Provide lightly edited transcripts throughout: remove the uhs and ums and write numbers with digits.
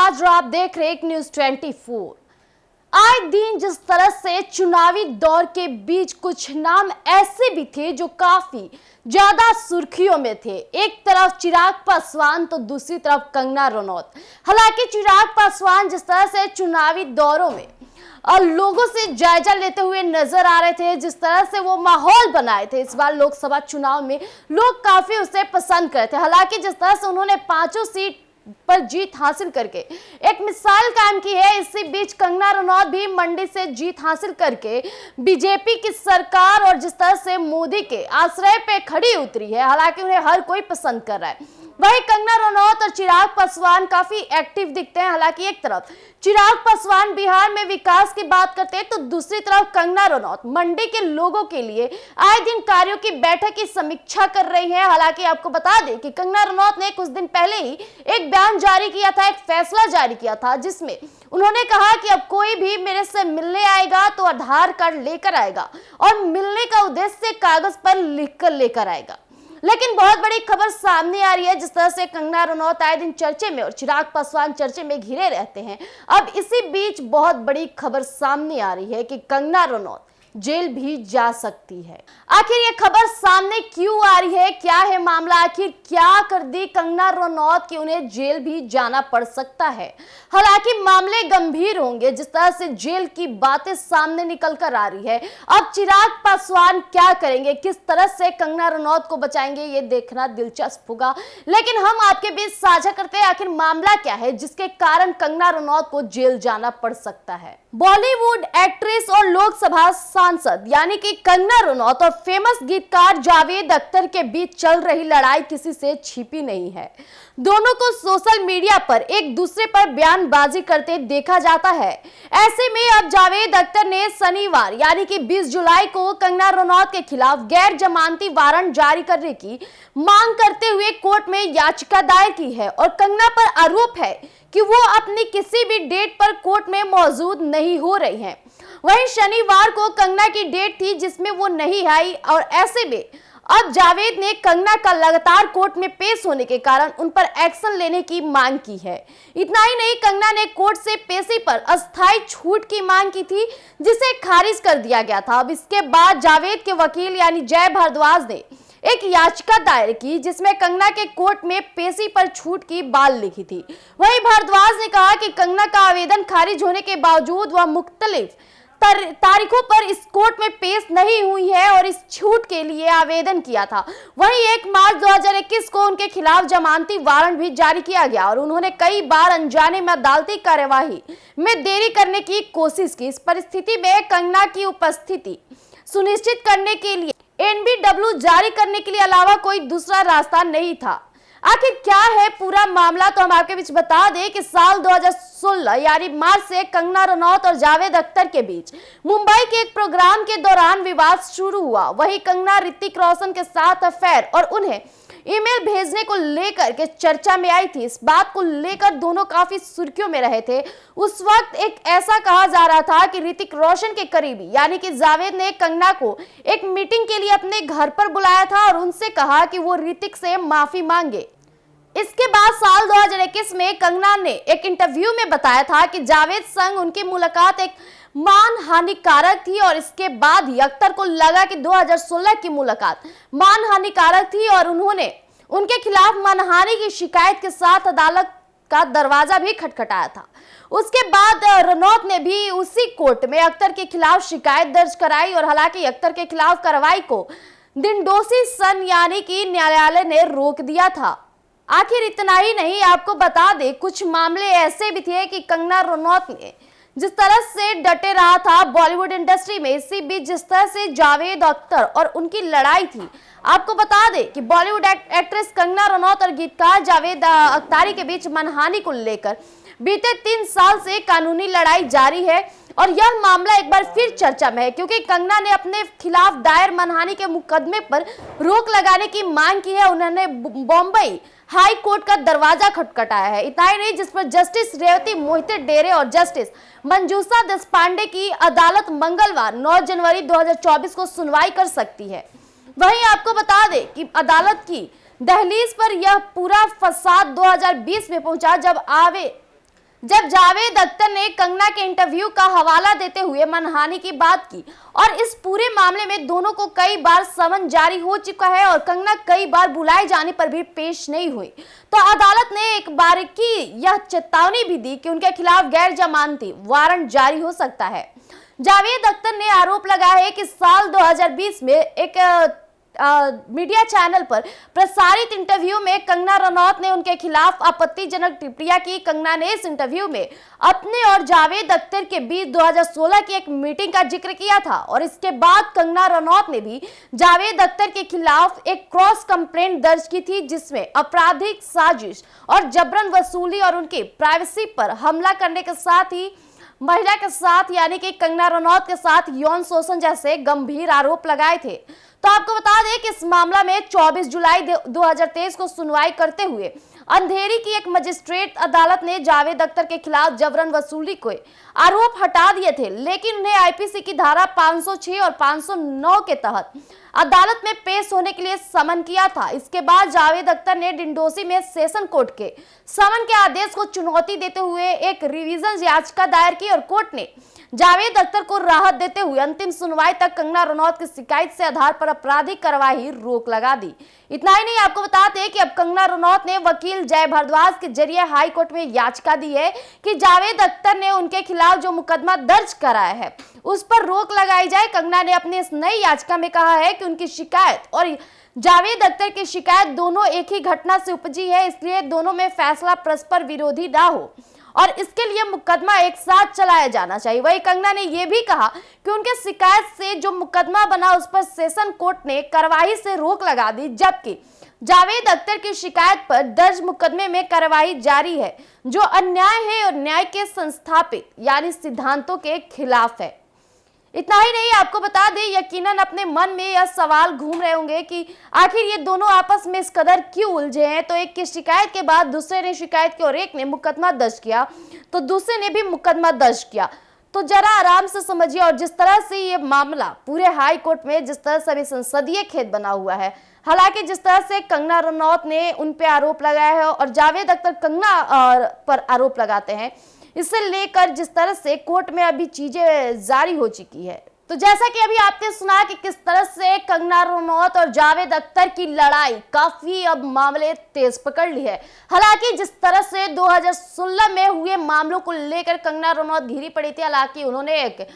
नमस्कार, आप देख रहे हैं न्यूज़ 24। आए दिन जिस तरह से चुनावी दौर के बीच कुछ नाम ऐसे भी थे जो काफी ज्यादा सुर्खियों में थे। एक तरफ चिराग पासवान तो दूसरी तरफ कंगना रनौत। हालांकि चिराग पासवान जिस तरह से चुनावी दौरों में और लोगों से जायजा लेते हुए नजर आ रहे थे, जिस तरह से वो माहौल बनाए थे इस बार लोकसभा चुनाव में, लोग काफी उसे पसंद करते थे। हालांकि जिस तरह से उन्होंने 5 सीट पर जीत हासिल करके एक मिसाल कायम की है, इसी बीच कंगना रनौत भी मंडी से जीत हासिल करके बीजेपी की सरकार और जिस तरह से मोदी के आश्रय पे खड़ी उतरी है। हालांकि उन्हें हर कोई पसंद कर रहा है। वहीं कंगना रनौत और चिराग पासवान काफी एक्टिव दिखते हैं। हालांकि एक तरफ चिराग पासवान बिहार में विकास की बात करते हैं, तो दूसरी तरफ कंगना रनौत मंडी के लोगों के लिए आए दिन कार्यों की बैठक की समीक्षा कर रही हैं। हालांकि आपको बता दें कि कंगना रनौत ने कुछ दिन पहले ही एक बयान जारी किया था, एक फैसला जारी किया था, जिसमें उन्होंने कहा कि अब कोई भी मेरे से मिलने आएगा तो आधार कार्ड लेकर आएगा और मिलने का उद्देश्य कागज पर लिखकर लेकर आएगा। लेकिन बहुत बड़ी खबर सामने आ रही है, जिस तरह से कंगना रनौत आए दिन चर्चे में और चिराग पासवान चर्चे में घिरे रहते हैं। अब इसी बीच बहुत बड़ी खबर सामने आ रही है कि कंगना रनौत जेल भी जा सकती है। आखिर ये खबर सामने क्यों आ रही है, क्या है मामला, आखिर क्या कर दी कंगना रनौत कि उन्हें जेल भी जाना पड़ सकता है। हालांकि मामले गंभीर होंगे, जिस तरह से जेल की बातें सामने निकल कर आ रही है। अब चिराग पासवान क्या करेंगे, किस तरह से कंगना रनौत को बचाएंगे, ये देखना दिलचस्प होगा। लेकिन हम आपके बीच साझा करते हैं आखिर मामला क्या है जिसके कारण कंगना रनौत को जेल जाना पड़ सकता है। बॉलीवुड एक्ट्रेस और लोकसभा सांसद यानी कि कंगना रनौत और फेमस गीतकार जावेद अख्तर के बीच चल रही लड़ाई किसी से छिपी नहीं है। दोनों को सोशल मीडिया पर एक दूसरे पर बयानबाजी करते देखा जाता है। ऐसे में अब जावेद अख्तर ने शनिवार यानी कि 20 जुलाई को कंगना रनौत के खिलाफ गैर जमानती वारंट जारी करने की मांग करते हुए कोर्ट में याचिका दायर की है और कंगना पर आरोप है कि वो अपनी किसी भी डेट पर कोर्ट में मौजूद नहीं हो रही हैं। वहीं शनिवार को कंगना की डेट थी जिसमें वो नहीं आई और ऐसे में अब जावेद ने कंगना का लगातार कोर्ट में पेश होने के कारण उन पर एक्शन लेने की मांग की है। इतना ही नहीं, कंगना ने कोर्ट से पेशी पर अस्थायी छूट की मांग की थी, जिसे खारिज कर दिया गया था। अब इसके बाद जावेद के वकील यानी जय भारद्वाज ने एक याचिका दायर की, जिसमें कंगना के कोर्ट में पेशी पर छूट की बात लिखी थी। वहीं भारद्वाज ने कहा कि कंगना का आवेदन खारिज होने के बावजूद वह मुख्तलिफ तारीखों पर इस कोर्ट में पेश नहीं हुई है और इस छूट के लिए आवेदन किया था। वहीं 1 मार्च 2021 को उनके खिलाफ जमानती वारंट भी जारी किया गया और उन्होंने कई बार अनजाने में अदालती कार्यवाही में देरी करने की कोशिश की। इस परिस्थिति में कंगना की उपस्थिति सुनिश्चित करने के लिए NBW जारी करने के लिए अलावा कोई दूसरा रास्ता नहीं था। आखिर क्या है पूरा मामला, तो हम आपके बीच बता दें कि साल 2016 यानी मार्च से कंगना रनौत और जावेद अख्तर के बीच मुंबई के एक प्रोग्राम के दौरान विवाद शुरू हुआ। वहीं कंगना ऋतिक रोशन के साथ अफेयर और उन्हें ईमेल भेजने को लेकर के चर्चा में आई थी। इस बात को लेकर दोनों काफी सुर्खियों में रहे थे। उस वक्त एक ऐसा कहा जा रहा था कि ऋतिक रोशन के करीबी यानी कि जावेद ने कंगना को एक मीटिंग के लिए अपने घर पर बुलाया था और उनसे कहा कि वो ऋतिक से माफी मांगे। इसके बाद साल 2021 में कंगना ने एक इंटरव्यू में बताया था कि जावेद संग उनकी मुलाकात एक मान हानिकारक थी और इसके बाद ही अख्तर को लगा कि 2016 की मुलाकात मान हानिकारक थी और उन्होंने उनके खिलाफ मानहानि की शिकायत के साथ अदालत का दरवाजा भी खटखटाया था। उसके बाद रनौत ने भी उसी कोर्ट में अख्तर के खिलाफ शिकायत दर्ज कराई और हालांकि अख्तर के खिलाफ कार्रवाई को दिनडोशी सन यानी कि न्यायालय ने रोक दिया था। आखिर इतना ही नहीं, आपको बता दें कुछ मामले ऐसे भी थे कि कंगना रनौत ने जिस तरह से डटे रहा था बॉलीवुड इंडस्ट्री में, इसी बीच जिस तरह से जावेद अख्तर और उनकी लड़ाई थी। आपको बता दें कि बॉलीवुड एक्ट्रेस कंगना रनौत और गीतकार जावेद अख्तारी के बीच मानहानि को लेकर बीते 3 साल से कानूनी लड़ाई जारी है और यह मामला एक बार फिर चर्चा में है, क्योंकि कंगना ने अपने खिलाफ दायर मानहानि के मुकदमे पर रोक लगाने की मांग की है। उन्होंने बॉम्बई हाई कोर्ट का दरवाजा खटखटाया है। इतना ही नहीं, जिस पर जस्टिस रेवती मोहिते डेरे और जस्टिस मंजूषा देशपांडे की अदालत मंगलवार 9 जनवरी 2024 को सुनवाई कर सकती है। वहीं आपको बता दें कि अदालत की दहलीज पर यह पूरा फसाद 2020 में पहुंचा, जब जब जावेद अख्तर ने कंगना के इंटरव्यू का हवाला देते हुए मानहानि की बात की और इस पूरे मामले में दोनों को कई बार समन जारी हो चुका है और कंगना कई बार बुलाए जाने पर भी पेश नहीं हुई, तो अदालत ने एक बार की यह चेतावनी भी दी कि उनके खिलाफ गैर जमानती वारंट जारी हो सकता है। जावेद अख्तर ने आरोप लगाया है कि साल 2020 में एक मीडिया चैनल पर प्रसारित इंटरव्यू में कंगना रनौत ने उनके खिलाफ आपत्तिजनक टिप्पणियां की। कंगना ने इस इंटरव्यू में अपने और जावेद अख्तर के बीच 2016 की एक मीटिंग का जिक्र किया था और इसके बाद कंगना रनौत ने भी जावेद अख्तर के खिलाफ एक क्रॉस कंप्लेंट दर्ज की थी, जिसमें आपराधिक साजिश और जबरन वसूली और उनकी प्राइवेसी पर हमला करने के साथ ही महिला के साथ यानी कि कंगना रनौत के साथ यौन शोषण जैसे गंभीर आरोप लगाए थे। तो आपको बता दें कि इस मामला में 24 जुलाई 2023 को सुनवाई करते हुए अंधेरी की एक मजिस्ट्रेट अदालत ने जावेद अख्तर के खिलाफ जबरन वसूली के आरोप हटा दिए थे, लेकिन उन्हें आईपीसी की धारा 506 और 509 के तहत अदालत में पेश होने के लिए समन किया था। इसके बाद जावेद अख्तर ने डिंडोसी में सेशन कोर्ट के समन के आदेश को चुनौती देते हुए एक रिवीजन याचिका दायर की और कोर्ट ने जावेद अख्तर को राहत देते हुए अंतिम सुनवाई तक कंगना रनौत की शिकायत से आधार पर आपराधिक कार्रवाई रोक लगा दी। इतना ही नहीं, आपको बताते हैं कि अब कंगना रनौत ने वकील जय भारद्वाज के जरिए हाई कोर्ट में याचिका दी है कि जावेद अख्तर ने उनके खिलाफ जो मुकदमा दर्ज कराया है उस पर रोक लगाई जाए। कंगना ने अपनी इस नई याचिका में कहा है कि उनकी शिकायत और जावेद अख्तर की शिकायत दोनों एक ही घटना से उपजी है, इसलिए दोनों में फैसला परस्पर विरोधी ना हो और इसके लिए मुकदमा एक साथ चलाया जाना चाहिए। वही कंगना ने यह भी कहा कि उनके शिकायत से जो मुकदमा बना उस पर सेशन कोर्ट ने कार्रवाई से रोक लगा दी, जबकि जावेद अख्तर की शिकायत पर दर्ज मुकदमे में कार्रवाई जारी है, जो अन्याय है और न्याय के संस्थापित यानी सिद्धांतों के खिलाफ है। इतना ही नहीं, आपको बता दें यकीनन अपने मन में यह सवाल घूम रहे होंगे कि आखिर ये दोनों आपस में इस कदर क्यों उलझे हैं। तो एक की शिकायत के बाद दूसरे ने शिकायत की और एक ने मुकदमा दर्ज किया तो दूसरे ने भी मुकदमा दर्ज किया। तो जरा आराम से समझिए। और जिस तरह से ये मामला पूरे हाई कोर्ट में जिस तरह से अभी संसदीय खेत बना हुआ है, हालांकि जिस तरह से कंगना रनौत ने उन पे आरोप लगाया है और जावेद अख्तर कंगना पर आरोप लगाते हैं, इसे लेकर जिस तरह से कोर्ट में अभी चीजें जारी हो चुकी है। तो जैसा कि अभी आपने सुना कि किस तरह से कंगना रनौत और जावेद अख्तर की लड़ाई काफी अब मामले तेज पकड़ ली है। हालांकि जिस तरह से 2016 में हुए मामलों को लेकर कंगना रनौत घिरी पड़ी थी, हालांकि उन्होंने एक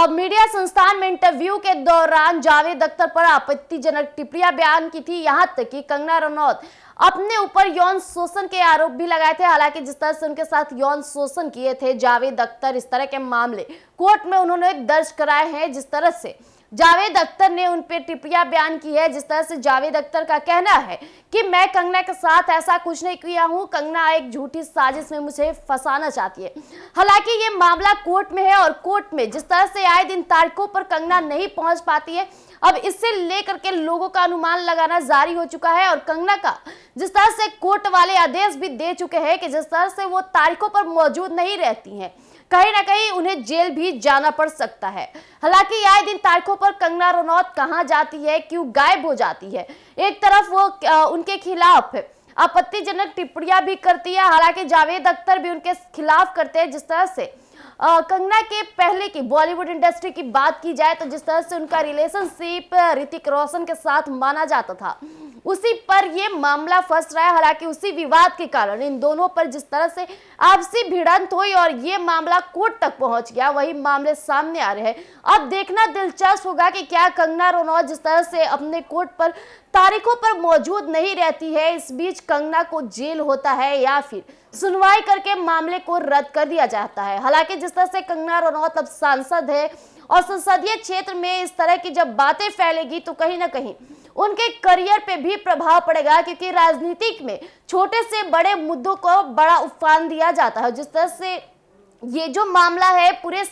मीडिया संस्थान में इंटरव्यू के दौरान जावेद अख्तर पर आपत्तिजनक टिप्पणियां बयान की थी। यहां तक कि कंगना रनौत अपने ऊपर यौन शोषण के आरोप भी लगाए थे। हालांकि जिस तरह से उनके साथ यौन शोषण किए थे जावेद अख्तर, इस तरह के मामले कोर्ट में उन्होंने दर्ज कराए हैं। जिस तरह से जावेद अख्तर ने उन पे टिप्पणियां बयान की है, जिस तरह से जावेद अख्तर का कहना है कि मैं कंगना के साथ ऐसा कुछ नहीं किया हूं, कंगना एक झूठी साजिश में मुझे फंसाना चाहती है। हालांकि ये मामला कोर्ट में है और कोर्ट में जिस तरह से आए दिन तारीखों पर कंगना नहीं पहुंच पाती है, अब इससे लेकर के लोगों का अनुमान लगाना जारी हो चुका है। और कंगना का जिस तरह से कोर्ट वाले आदेश भी दे चुके हैं कि जिस तरह से वो तारीखों पर मौजूद नहीं रहती हैं, कहीं ना कहीं उन्हें जेल भी जाना पड़ सकता है। हालांकि आए दिन तारीखों पर कंगना रनौत कहां जाती है, क्यों गायब हो जाती है, एक तरफ वो उनके खिलाफ आपत्तिजनक टिप्पणियां भी करती है, हालांकि जावेद अख्तर भी उनके खिलाफ करते हैं। जिस तरह से कंगना के पहले की बॉलीवुड इंडस्ट्री की बात की जाए तो जिस तरह से उनका रिलेशनशिप ऋतिक रोशन के साथ माना जाता था, उसी पर ये मामला फंस रहा है। हालांकि उसी विवाद के कारण इन दोनों पर जिस तरह से आपसी भिड़ंत हुई और ये मामला कोर्ट तक पहुंच गया, वही मामले सामने आ रहे हैं। अब देखना दिलचस्प होगा कि क्या कंगना रनौत जिस तरह से अपने कोर्ट पर तारीखों पर मौजूद नहीं रहती है, इस बीच कंगना को जेल होता है या फिर सुनवाई करके मामले को रद्द कर दिया जाता है। हालांकि जिस तरह से कंगना रनौत अब सांसद है और संसदीय क्षेत्र में इस तरह की जब बातें फैलेगी तो कहीं ना कहीं उनके करियर पे भी प्रभाव पड़ेगा, क्योंकि राजनीतिक में छोटे से बड़े मुद्दों को बड़ा उफान दिया जाता है। जिस तरह से ये जो मामला है पूरे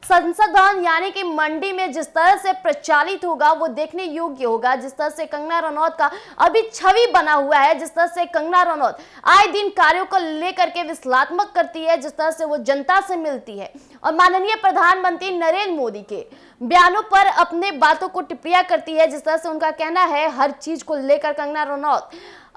संसद भवन यानी कि मंडी में जिस तरह से प्रचालित होगा वो देखने योग्य होगा। जिस तरह से कंगना रनौत का अभी छवि बना हुआ है, जिस तरह से कंगना रनौत आए दिन कार्यों को लेकर के विश्लेषणात्मक करती है, जिस तरह से वो जनता से मिलती है और माननीय प्रधानमंत्री नरेंद्र मोदी के बयानों पर अपने बातों को टिप्पणियां करती है। जिस तरह से उनका कहना है हर चीज को लेकर कंगना रनौत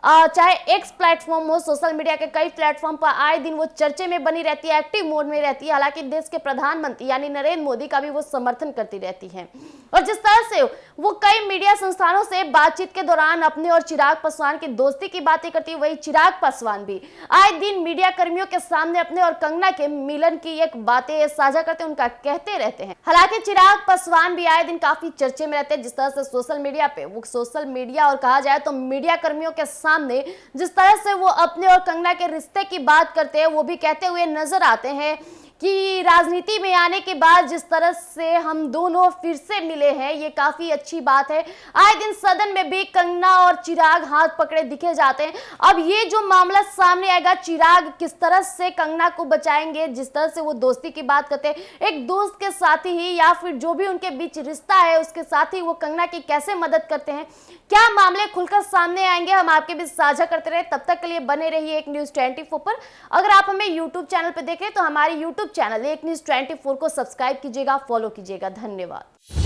चाहे एक्स प्लेटफॉर्म हो, सोशल मीडिया के कई प्लेटफॉर्म पर आए दिन वो चर्चे में बनी रहती है, एक्टिव मोड में रहती है। हालांकि देश के प्रधानमंत्री यानी नरेंद्र मोदी का भी वो समर्थन करती रहती है। और जिस तरह से वो कई मीडिया संस्थानों से बातचीत के दौरान अपने और चिराग पासवान की दोस्ती की बातें करती है, वही चिराग पासवान भी आए दिन मीडिया कर्मियों के सामने अपने और कंगना के मिलन की एक बातें साझा करते, उनका कहते रहते हैं। हालांकि चिराग पासवान भी आए दिन काफी चर्चे में रहते हैं। जिस तरह से सोशल मीडिया पे वो सोशल मीडिया और कहा जाए तो मीडिया कर्मियों के सामने जिस तरह से वो अपने और कंगना के रिश्ते की बात करते हैं, वो भी कहते हुए नजर आते हैं कि राजनीति में आने के बाद जिस तरह से हम दोनों फिर से मिले हैं, ये काफी अच्छी बात है। आए दिन सदन में भी कंगना और चिराग हाथ पकड़े दिखे जाते हैं। अब ये जो मामला सामने आएगा, चिराग किस तरह से कंगना को बचाएंगे, जिस तरह से वो दोस्ती की बात करते हैं एक दोस्त के साथ ही, या फिर जो भी उनके बीच रिश्ता है उसके साथ ही वो कंगना की कैसे मदद करते हैं, क्या मामले खुलकर सामने आएंगे, हम आपके बीच साझा करते रहे। तब तक के लिए बने रहिए एक न्यूज़ 24 पर। अगर आप हमें यूट्यूब चैनल पर देखें तो हमारे यूट्यूब चैनल एक न्यूज़ 24 को सब्सक्राइब कीजिएगा, फॉलो कीजिएगा। धन्यवाद।